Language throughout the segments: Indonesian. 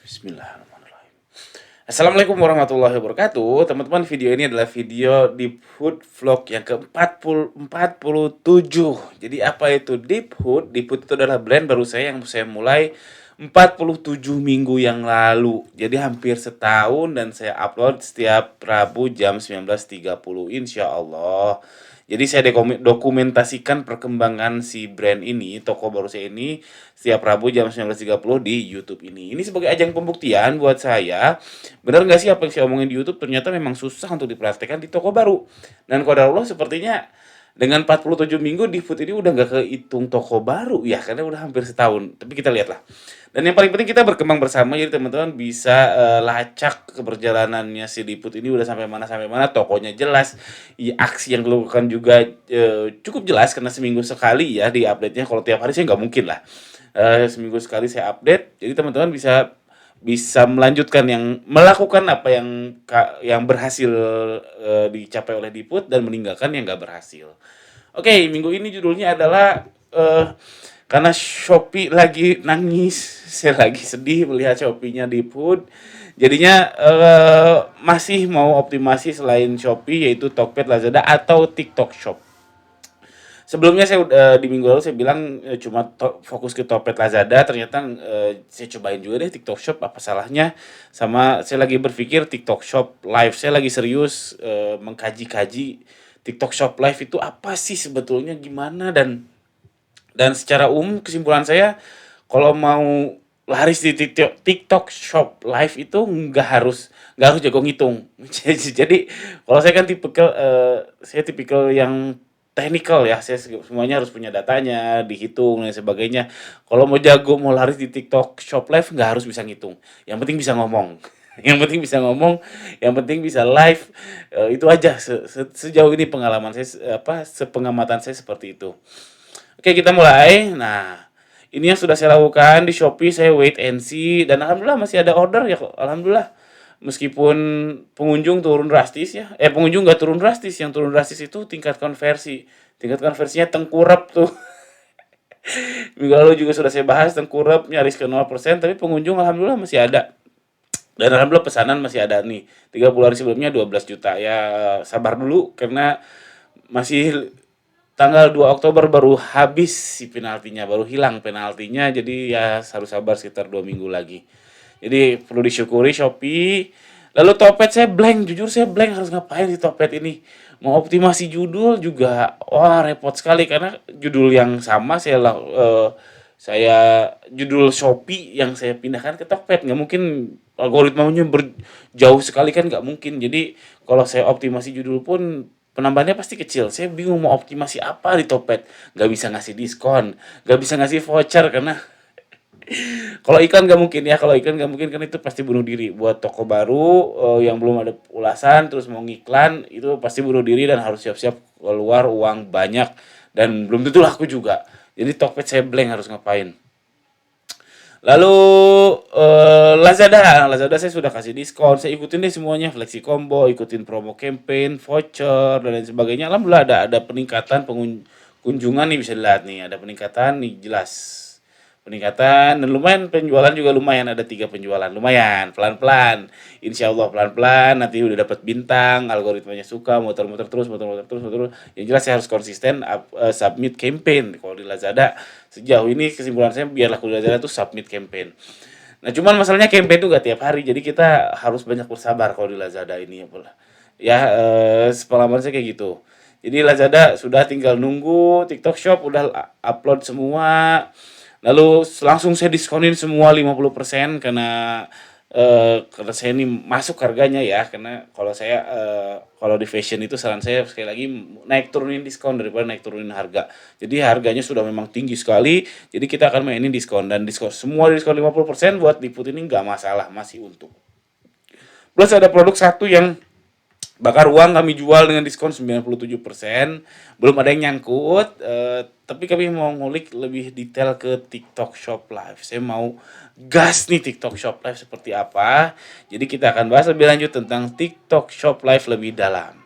Bismillahirrahmanirrahim. Assalamualaikum warahmatullahi wabarakatuh. Teman-teman, video ini adalah video Deep Hood Vlog yang ke-47. Jadi apa itu Deep Hood? Deep Hood itu adalah brand baru yang saya mulai 47 minggu yang lalu. Jadi hampir setahun dan saya upload setiap Rabu jam 19.30 insya Allah. Jadi saya dokumentasikan perkembangan si brand ini, toko baru saya ini, setiap Rabu jam 19.30 di YouTube ini. Ini sebagai ajang pembuktian buat saya, benar nggak sih apa yang saya omongin di YouTube ternyata memang susah untuk dipraktekkan di toko baru. Dan qadarullah sepertinya dengan 47 minggu di food ini udah nggak kehitung toko baru ya, karena udah hampir setahun. Tapi kita lihatlah. Dan yang paling penting kita berkembang bersama, jadi teman-teman bisa lacak keberjalanannya si Diput ini udah sampai mana, tokonya jelas, ya, aksi yang dilakukan juga cukup jelas karena seminggu sekali ya di update-nya. Kalau tiap hari saya nggak mungkin lah. Seminggu sekali saya update, jadi teman-teman bisa bisa melanjutkan yang melakukan apa yang berhasil dicapai oleh Diput dan meninggalkan yang nggak berhasil. Oke, minggu ini judulnya adalah karena Shopee lagi nangis, saya lagi sedih melihat Shopee-nya Diput. Jadinya masih mau optimasi selain Shopee yaitu Tokped, Lazada atau TikTok Shop. Sebelumnya saya di minggu lalu saya bilang cuma fokus ke Tokped, Lazada, ternyata saya cobain juga deh TikTok Shop, apa salahnya. Sama saya lagi berpikir TikTok Shop Live, saya lagi serius mengkaji-kaji TikTok Shop Live itu apa sih sebetulnya, gimana, dan secara umum kesimpulan saya kalau mau laris di TikTok Shop Live itu nggak harus jago ngitung. Jadi kalau saya kan saya tipikal yang technical ya, saya semuanya harus punya datanya, dihitung dan sebagainya. Kalau mau laris di TikTok Shop Live nggak harus bisa ngitung. Yang penting bisa ngomong. Yang penting bisa ngomong, yang penting bisa live, itu aja sejauh ini pengalaman saya, sepengamatan saya seperti itu. Oke, kita mulai. Nah, ini yang sudah saya lakukan di Shopee, saya wait and see dan alhamdulillah masih ada order ya kok. Alhamdulillah. Meskipun pengunjung turun drastis ya. Pengunjung nggak turun drastis, yang turun drastis itu tingkat konversi. Tingkat konversinya tengkurap tuh. Minggu lalu juga sudah saya bahas, tengkurap nyaris ke 0%, tapi pengunjung alhamdulillah masih ada. Dan alhamdulillah pesanan masih ada nih. 30 hari sebelumnya 12 juta. Ya sabar dulu karena masih tanggal 2 Oktober baru habis si penaltinya, baru hilang penaltinya, jadi ya harus sabar sekitar 2 minggu lagi. Jadi perlu disyukuri Shopee. Lalu Topet saya blank, jujur saya blank harus ngapain di Topet ini. Mau optimasi judul juga, wah repot sekali karena judul yang sama saya judul Shopee yang saya pindahkan ke Tokped, nggak mungkin algoritmanya berjauh sekali kan, nggak mungkin. Jadi kalau saya optimasi judul pun penambahannya pasti kecil. Saya bingung mau optimasi apa di Tokped, nggak bisa ngasih diskon, nggak bisa ngasih voucher karena kalau iklan nggak mungkin ya, kalau iklan nggak mungkin kan itu pasti bunuh diri. Buat toko baru yang belum ada ulasan terus mau ngiklan itu pasti bunuh diri dan harus siap-siap keluar uang banyak dan belum tentu laku juga. Jadi Tokped saya blank harus ngapain. Lalu Lazada saya sudah kasih diskon, saya ikutin deh semuanya, flexi combo, ikutin promo campaign, voucher dan lain sebagainya. Alhamdulillah ada peningkatan kunjungan nih, bisa dilihat nih, ada peningkatan nih jelas. Peningkatan dan lumayan, penjualan juga lumayan, ada 3 penjualan. Lumayan, pelan-pelan. Insya Allah pelan-pelan, nanti udah dapat bintang, algoritmanya suka, muter-muter terus, muter-muter terus, muter. Yang jelas saya harus konsisten submit campaign. Kalau di Lazada sejauh ini kesimpulan saya biarlah di Lazada tuh submit campaign. Nah, cuman masalahnya campaign tuh gak tiap hari, jadi kita harus banyak bersabar kalau di Lazada ini ya pula. Ya, sepengalaman saya kayak gitu. Jadi Lazada sudah tinggal nunggu, TikTok Shop udah upload semua. Lalu langsung saya diskonin semua 50% karena saya ini masuk harganya ya, karena kalau di fashion itu saran saya sekali lagi naik turunin diskon daripada naik turunin harga. Jadi harganya sudah memang tinggi sekali, jadi kita akan mainin diskon dan semua diskon 50% buat Diput ini nggak masalah, masih untung. Plus ada produk satu yang bakar uang kami jual dengan diskon 97%. Belum ada yang nyangkut, tapi kami mau ngulik lebih detail ke TikTok Shop Live. Saya mau gas nih TikTok Shop Live seperti apa. Jadi kita akan bahas lebih lanjut tentang TikTok Shop Live lebih dalam.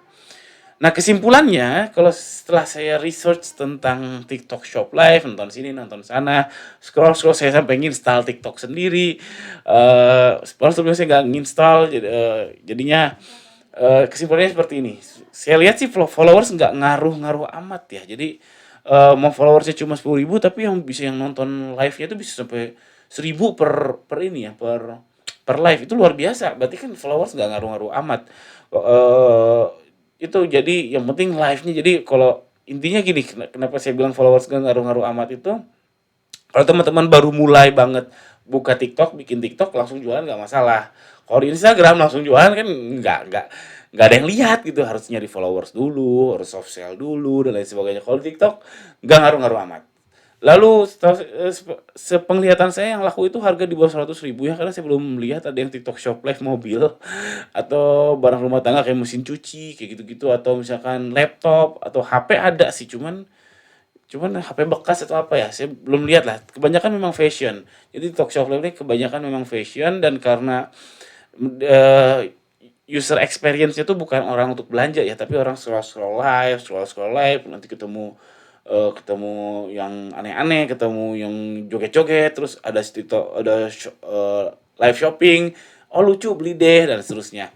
Nah, kesimpulannya kalau setelah saya research tentang TikTok Shop Live, nonton sini, nonton sana, scroll-scroll saya sampai nginstal TikTok sendiri. Padahal sebelumnya saya nggak nginstal, jadinya kesimpulannya seperti ini. Saya lihat sih followers nggak ngaruh-ngaruh amat ya. Jadi mau followersnya cuma 10.000, tapi yang nonton live-nya itu bisa sampai 1.000 per ini ya, per live itu luar biasa. Berarti kan followers nggak ngaruh-ngaruh amat. Eh itu jadi yang penting live-nya. Jadi kalau intinya gini, kenapa saya bilang followers nggak ngaruh-ngaruh amat itu, kalau teman-teman baru mulai banget buka TikTok, bikin TikTok langsung jualan nggak masalah. Kalau di Instagram langsung jualan kan nggak ada yang lihat gitu. Harus nyari followers dulu, harus soft sell dulu dan lain sebagainya. Kalau di TikTok nggak ngaruh-ngaruh amat. Lalu sepenglihatan saya yang laku itu harga di bawah 100.000 ya, karena saya belum melihat ada yang TikTok Shop Live mobil atau barang rumah tangga kayak mesin cuci kayak gitu-gitu, atau misalkan laptop atau HP ada sih, cuman cuman HP bekas atau apa ya, saya belum lihat lah. Kebanyakan memang fashion. Jadi TikTok Shop Live ini kebanyakan memang fashion, dan karena eh, user experience-nya tuh bukan orang untuk belanja ya, tapi orang scroll scroll live, nanti ketemu yang aneh-aneh, ketemu yang joget-joget, terus ada live shopping, oh lucu beli deh dan seterusnya.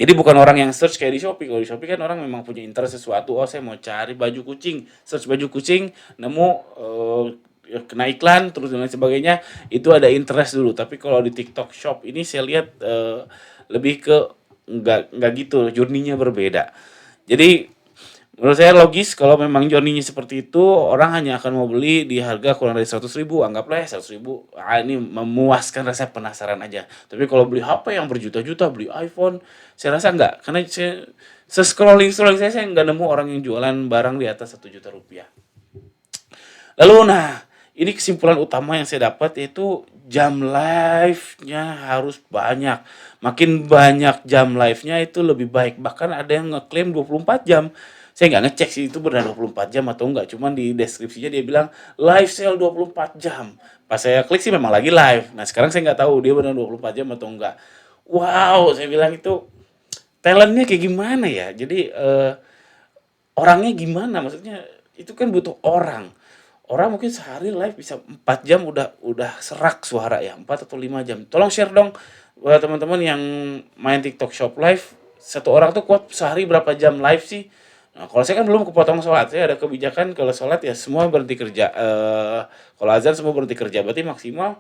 Jadi bukan orang yang search kayak di Shopee. Kalau di Shopee kan orang memang punya interest sesuatu. Oh, saya mau cari baju kucing, search baju kucing, nemu kena iklan terus dan lain sebagainya. Itu ada interest dulu. Tapi kalau di TikTok Shop ini saya lihat lebih ke nggak gitu, journey-nya berbeda. Jadi menurut saya logis kalau memang journey-nya seperti itu, orang hanya akan mau beli di harga kurang dari 100.000, anggaplah ya 100.000, ini memuaskan rasa penasaran aja. Tapi kalau beli HP yang berjuta-juta, beli iPhone, saya rasa enggak, karena scrolling saya nggak nemu orang yang jualan barang di atas 1 juta rupiah. Lalu nah, ini kesimpulan utama yang saya dapat yaitu jam live-nya harus banyak. Makin banyak jam live-nya itu lebih baik. Bahkan ada yang ngeklaim 24 jam. Saya nggak ngecek sih itu benar 24 jam atau enggak. Cuman di deskripsinya dia bilang live sale 24 jam. Pas saya klik sih memang lagi live. Nah sekarang saya nggak tahu dia benar 24 jam atau enggak. Wow, saya bilang itu talentnya kayak gimana ya. Jadi orangnya gimana, maksudnya itu kan butuh orang. Orang mungkin sehari live bisa 4 jam udah serak suara ya, 4 atau 5 jam. Tolong share dong buat teman-teman yang main TikTok Shop Live, satu orang tuh kuat sehari berapa jam live sih? Nah, kalau saya kan belum kepotong sholat, saya ada kebijakan kalau sholat ya semua berhenti kerja. Kalau azan semua berhenti kerja, berarti maksimal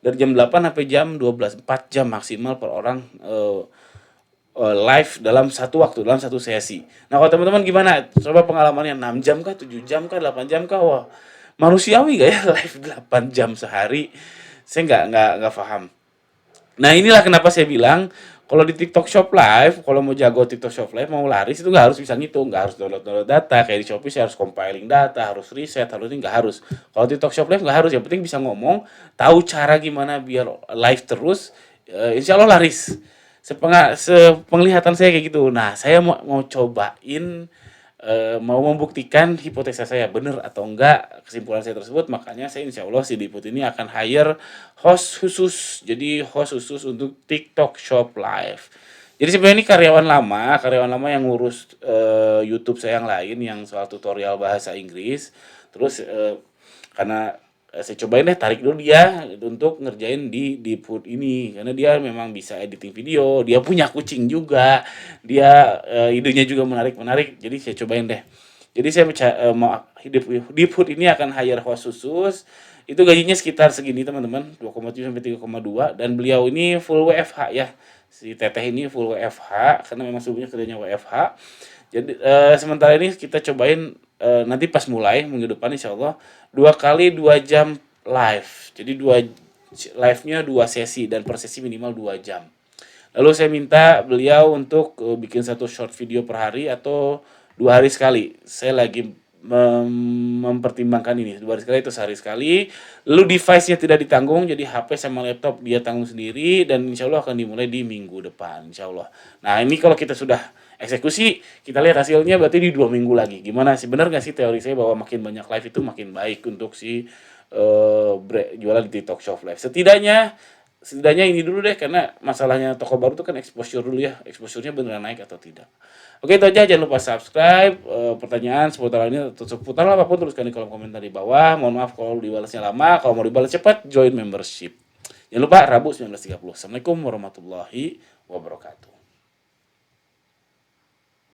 dari jam 8 sampai jam 12, 4 jam maksimal per orang live dalam satu waktu, dalam satu sesi. Nah, kalau teman-teman gimana? Coba pengalamannya 6 jam kah, 7 jam kah, 8 jam kah? Wah, manusiawi gak ya live 8 jam sehari? Saya nggak paham. Nah, inilah kenapa saya bilang kalau di TikTok Shop Live, kalau mau jago TikTok Shop Live, mau laris itu nggak harus bisa ngitung, nggak harus download data kayak di Shopee. Saya harus compiling data, harus riset, harus ini nggak harus. Kalau TikTok Shop Live nggak harus, yang penting bisa ngomong, tahu cara gimana biar live terus, insya Allah laris. Sepenglihatan saya kayak gitu. Nah, saya mau cobain, mau membuktikan hipotesa saya benar atau enggak kesimpulan saya tersebut. Makanya saya insya Allah si Diput ini akan hire host khusus. Jadi host khusus untuk TikTok Shop Live. Jadi sebenarnya ini karyawan lama yang ngurus YouTube saya yang lain yang soal tutorial bahasa Inggris. Terus karena saya cobain deh tarik dulu dia untuk ngerjain di food ini, karena dia memang bisa editing video, dia punya kucing juga, dia idenya juga menarik, jadi saya cobain deh. Jadi saya mau di food ini akan hire host khusus. Itu gajinya sekitar segini teman-teman, 2,7 sampai 3,2, dan beliau ini full WFH ya. Si teteh ini full WFH karena memang sebelumnya kerjanya WFH. Jadi sementara ini kita cobain nanti pas mulai minggu depan insya Allah 2 kali 2 jam live. Jadi live-nya 2 sesi dan per sesi minimal 2 jam. Lalu saya minta beliau untuk bikin satu short video per hari atau 2 hari sekali. Saya lagi mempertimbangkan ini 2 hari sekali atau sehari sekali. Lalu device-nya tidak ditanggung, jadi HP sama laptop dia tanggung sendiri, dan insya Allah akan dimulai di minggu depan insya Allah. Nah ini kalau kita sudah eksekusi, kita lihat hasilnya berarti di 2 minggu lagi. Gimana sih, benar nggak sih teori saya bahwa makin banyak live itu makin baik untuk si jualan di TikTok Shop Live? Setidaknya setidaknya ini dulu deh, karena masalahnya toko baru tuh kan exposure dulu ya, exposure-nya beneran naik atau tidak. Oke, itu aja, jangan lupa subscribe. Pertanyaan seputar ini atau seputar apapun tuliskan di kolom komentar di bawah. Mohon maaf kalau dibalasnya lama, kalau mau dibalas cepat join membership. Jangan lupa Rabu 19.30. Assalamualaikum warahmatullahi wabarakatuh.